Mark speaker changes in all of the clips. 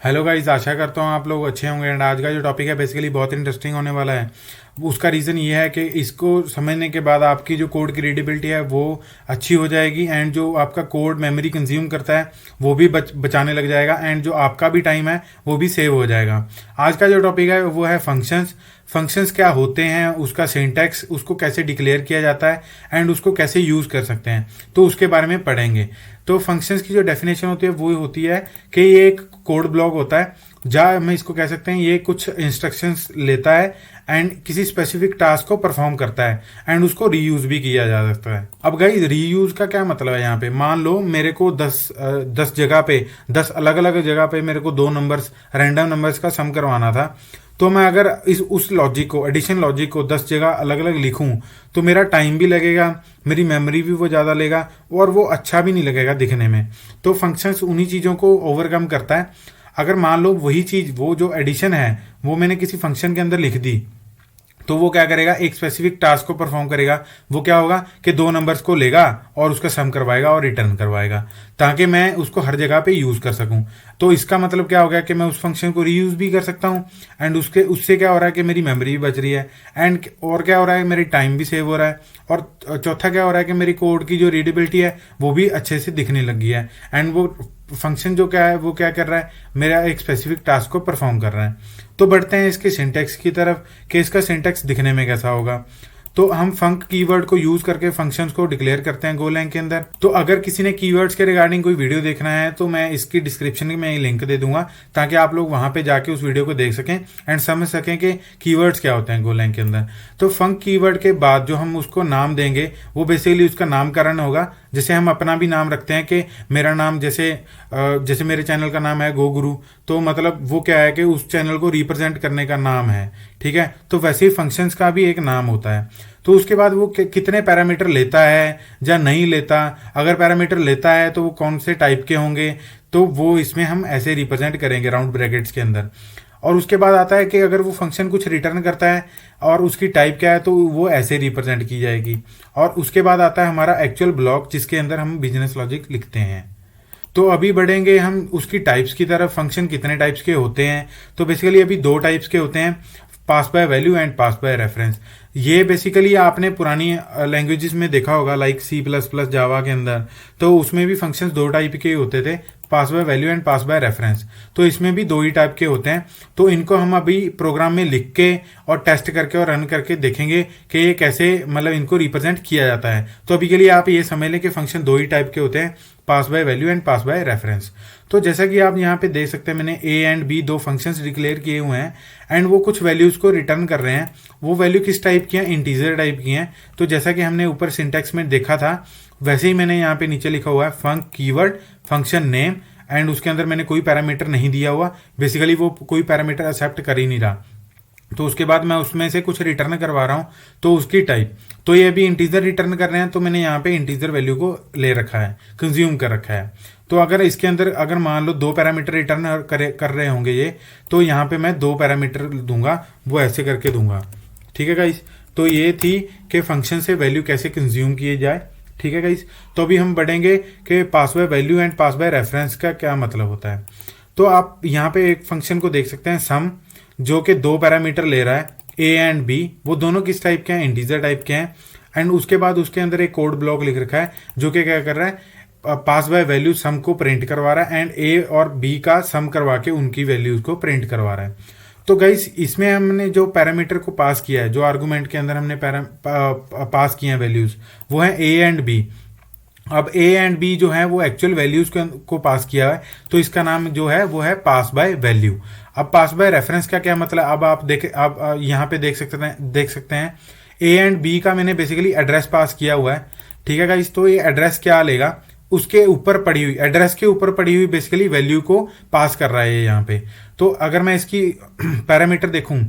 Speaker 1: Hello guys, आशा करता हूँ आप लोग अच्छे होंगे। एंड आज का जो टॉपिक है बेसिकली बहुत इंटरेस्टिंग होने वाला है। उसका रीज़न ये है कि इसको समझने के बाद आपकी जो कोड की रीडेबिलिटी है वो अच्छी हो जाएगी, एंड जो आपका कोड मेमोरी कंज्यूम करता है वो भी बचाने लग जाएगा, एंड जो आपका भी टाइम है वो भी सेव हो जाएगा। आज का जो टॉपिक है वो है फंक्शंस। फंक्शंस क्या होते हैं, उसका सिंटैक्स, उसको कैसे डिक्लेयर किया जाता है, एंड उसको कैसे यूज़ कर सकते हैं, तो उसके बारे में पढ़ेंगे। तो फंक्शंस की जो डेफिनेशन होती है वो होती है कि ये एक कोड ब्लॉक होता है जहाँ हम इसको कह सकते हैं ये कुछ इंस्ट्रक्शंस लेता है एंड किसी स्पेसिफिक टास्क को परफॉर्म करता है, एंड उसको रीयूज भी किया जा सकता है। अब गाइस, रीयूज का क्या मतलब है यहाँ पे? मान लो मेरे को 10 जगह पे, 10 अलग अलग जगह पे मेरे को दो नंबर्स, रैंडम नंबर्स का सम करवाना था। तो मैं अगर इस उस लॉजिक को, एडिशन लॉजिक को 10 जगह अलग अलग लिखूं तो मेरा टाइम भी लगेगा, मेरी मेमोरी भी वो ज़्यादा लेगा, और वो अच्छा भी नहीं लगेगा दिखने में। तो फंक्शंस उन्हीं चीज़ों को ओवरकम करता है। अगर मान लो वही चीज़, वो जो एडिशन है वो मैंने किसी फंक्शन के अंदर लिख दी, तो वो क्या करेगा, एक स्पेसिफिक टास्क को परफॉर्म करेगा। वो क्या होगा कि दो नंबर्स को लेगा और उसका सम करवाएगा और रिटर्न करवाएगा, ताकि मैं उसको हर जगह पे यूज कर सकूं। तो इसका मतलब क्या हो गया कि मैं उस फंक्शन को रीयूज भी कर सकता हूं, एंड उससे क्या हो रहा है कि मेरी मेमोरी भी बच रही है, एंड और क्या हो रहा है, मेरी टाइम भी सेव हो रहा है, और चौथा क्या हो रहा है कि मेरी कोड की जो रीडेबिलिटी है वो भी अच्छे से दिखने लगी है, एंड वो फंक्शन जो क्या है वो क्या कर रहा है, मेरा एक स्पेसिफिक टास्क को परफॉर्म कर रहा है। तो बढ़ते हैं इसके सिंटैक्स की तरफ कि इसका सिंटैक्स दिखने में कैसा होगा। तो हम फंक कीवर्ड को यूज करके फंक्शंस को डिक्लेयर करते हैं गोलैंग के अंदर। तो अगर किसी ने कीवर्ड्स के रिगार्डिंग कोई वीडियो देखना है तो मैं इसकी डिस्क्रिप्शन में लिंक दे दूंगा, ताकि आप लोग वहां पे जाके उस वीडियो को देख सकें एंड समझ सकें कि कीवर्ड्स क्या होते हैं गोलैंग के अंदर। तो फंक कीवर्ड के बाद जो हम उसको नाम देंगे वो बेसिकली उसका नामकरण होगा। जैसे हम अपना भी नाम रखते हैं कि मेरा नाम, जैसे मेरे चैनल का नाम है गो गुरु, तो मतलब वो क्या है कि उस चैनल को रिप्रेजेंट करने का नाम है। ठीक है, तो वैसे ही फंक्शंस का भी एक नाम होता है। तो उसके बाद वो कितने पैरामीटर लेता है या नहीं लेता, अगर पैरामीटर लेता है तो वो कौन से टाइप के होंगे, तो वो इसमें हम ऐसे रिप्रेजेंट करेंगे राउंड ब्रैकेट्स के अंदर। और उसके बाद आता है कि अगर वो फंक्शन कुछ रिटर्न करता है और उसकी टाइप क्या है तो वो ऐसे रिप्रेजेंट की जाएगी। और उसके बाद आता है हमारा एक्चुअल ब्लॉक, जिसके अंदर हम बिजनेस लॉजिक लिखते हैं। तो अभी बढ़ेंगे हम उसकी टाइप्स की तरफ। फंक्शन कितने टाइप्स के होते हैं? तो बेसिकली अभी दो टाइप्स के होते हैं, pass by value and pass by reference. ये बेसिकली आपने पुरानी लैंग्वेजेस में देखा होगा, लाइक C++, जावा के अंदर, तो उसमें भी फंक्शंस दो टाइप के होते थे, pass by value and pass by reference. तो इसमें भी दो ही टाइप के होते हैं। तो इनको हम अभी प्रोग्राम में लिख के और टेस्ट करके और रन करके देखेंगे कि ये कैसे, मतलब इनको रिप्रेजेंट किया जाता है। तो अभी के लिए आप ये समझ लें कि फंक्शन दो ही टाइप के होते हैं, pass by value and pass by reference. तो जैसा कि आप यहाँ पे देख सकते हैं, मैंने ए एंड बी दो फंक्शंस डिक्लेयर किए हुए हैं, एंड वो कुछ वैल्यूज को रिटर्न कर रहे हैं। वो वैल्यू किस टाइप की हैं? इंटीजर टाइप की हैं। तो जैसा कि हमने ऊपर सिंटैक्स में देखा था, वैसे ही मैंने यहाँ पे नीचे लिखा हुआ है फंक कीवर्ड फंक्शन नेम, एंड उसके अंदर मैंने कोई पैरामीटर नहीं दिया हुआ। बेसिकली वो कोई पैरामीटर एक्सेप्ट कर ही नहीं रहा। तो उसके बाद मैं उसमें से कुछ रिटर्न करवा रहा हूँ, तो उसकी टाइप, तो ये अभी इंटीजर रिटर्न कर रहे हैं, तो मैंने यहाँ पे इंटीजर वैल्यू को ले रखा है, कंज्यूम कर रखा है। तो अगर इसके अंदर अगर मान लो दो पैरामीटर रिटर्न कर रहे होंगे ये, तो यहाँ पे मैं दो पैरामीटर दूंगा, वो ऐसे करके दूंगा। ठीक है गाइस, तो ये थी कि फंक्शन से वैल्यू कैसे कंज्यूम किए जाए। ठीक है गाइस, तो अभी हम बढ़ेंगे कि pass by value and pass by reference का क्या मतलब होता है। तो आप यहाँ पे एक फंक्शन को देख सकते हैं, सम, जो कि दो पैरामीटर ले रहा है, ए एंड बी। वो दोनों किस टाइप के हैं? इंटीजर टाइप के हैं। एंड उसके बाद उसके अंदर एक कोड ब्लॉक लिख रखा है जो कि क्या कर रहा है, पास बाय वैल्यू सम को प्रिंट करवा रहा है, एंड ए और बी का सम करवा के उनकी वैल्यूज को प्रिंट करवा रहा है। तो गाइस, इसमें हमने जो पैरामीटर को पास किया है, जो आर्गुमेंट के अंदर हमने पास किए हैं वैल्यूज, वो है ए एंड बी। अब ए एंड बी जो है वो एक्चुअल वैल्यूज को पास किया है, तो इसका नाम जो है वो है पास बाय वैल्यू। अब पास बाय रेफरेंस का क्या मतलब? अब आप देखें, अब यहाँ पे देख सकते हैं ए एंड बी का मैंने बेसिकली एड्रेस पास किया हुआ है। ठीक है गाइस, तो ये एड्रेस क्या लेगा, उसके ऊपर पड़ी हुई, एड्रेस के ऊपर पड़ी हुई बेसिकली वैल्यू को पास कर रहा है ये यहाँ पे। तो अगर मैं इसकी पैरामीटर देखूं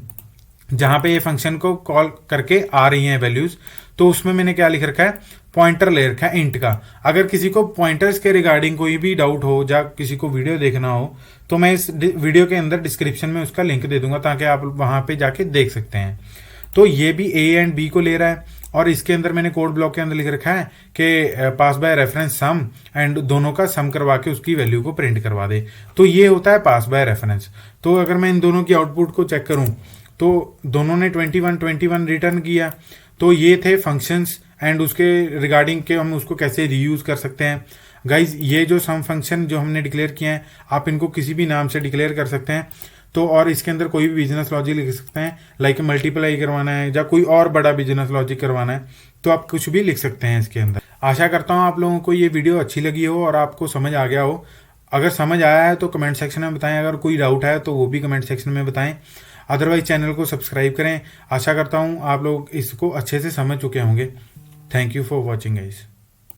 Speaker 1: जहां पे ये फंक्शन को कॉल करके आ रही हैं वैल्यूज, तो उसमें मैंने क्या लिख रखा है, पॉइंटर ले रखा है इंट का। अगर किसी को पॉइंटर्स के रिगार्डिंग कोई भी डाउट हो या किसी को वीडियो देखना हो, तो मैं इस वीडियो के अंदर डिस्क्रिप्शन में उसका लिंक दे दूंगा, ताकि आप वहां पे जाके देख सकते हैं। तो ये भी ए एंड बी को ले रहा है, और इसके अंदर मैंने कोड ब्लॉक के अंदर लिख रखा है कि pass by reference some, and दोनों का सम करवा के उसकी वैल्यू को प्रिंट करवा दे। तो ये होता है पास बाय रेफरेंस। तो अगर मैं इन दोनों की आउटपुट को चेक करूं तो दोनों ने 21 रिटर्न किया। तो ये थे फंक्शंस एंड उसके रिगार्डिंग के हम उसको कैसे रीयूज कर सकते हैं। गाइज ये जो सम फंक्शन जो हमने डिक्लेयर किए हैं, आप इनको किसी भी नाम से डिक्लेयर कर सकते हैं। तो और इसके अंदर कोई भी बिजनेस लॉजिक लिख सकते हैं, लाइक मल्टीप्लाई करवाना है या कोई और बड़ा बिजनेस लॉजिक करवाना है, तो आप कुछ भी लिख सकते हैं इसके अंदर। आशा करता हूँ आप लोगों को ये वीडियो अच्छी लगी हो और आपको समझ आ गया हो। अगर समझ आया है तो कमेंट सेक्शन में बताएं, अगर कोई डाउट है तो वो भी कमेंट सेक्शन में बताएं। अदरवाइज चैनल को सब्सक्राइब करें। आशा करता हूँ आप लोग इसको अच्छे से समझ चुके होंगे। Thank you for watching guys.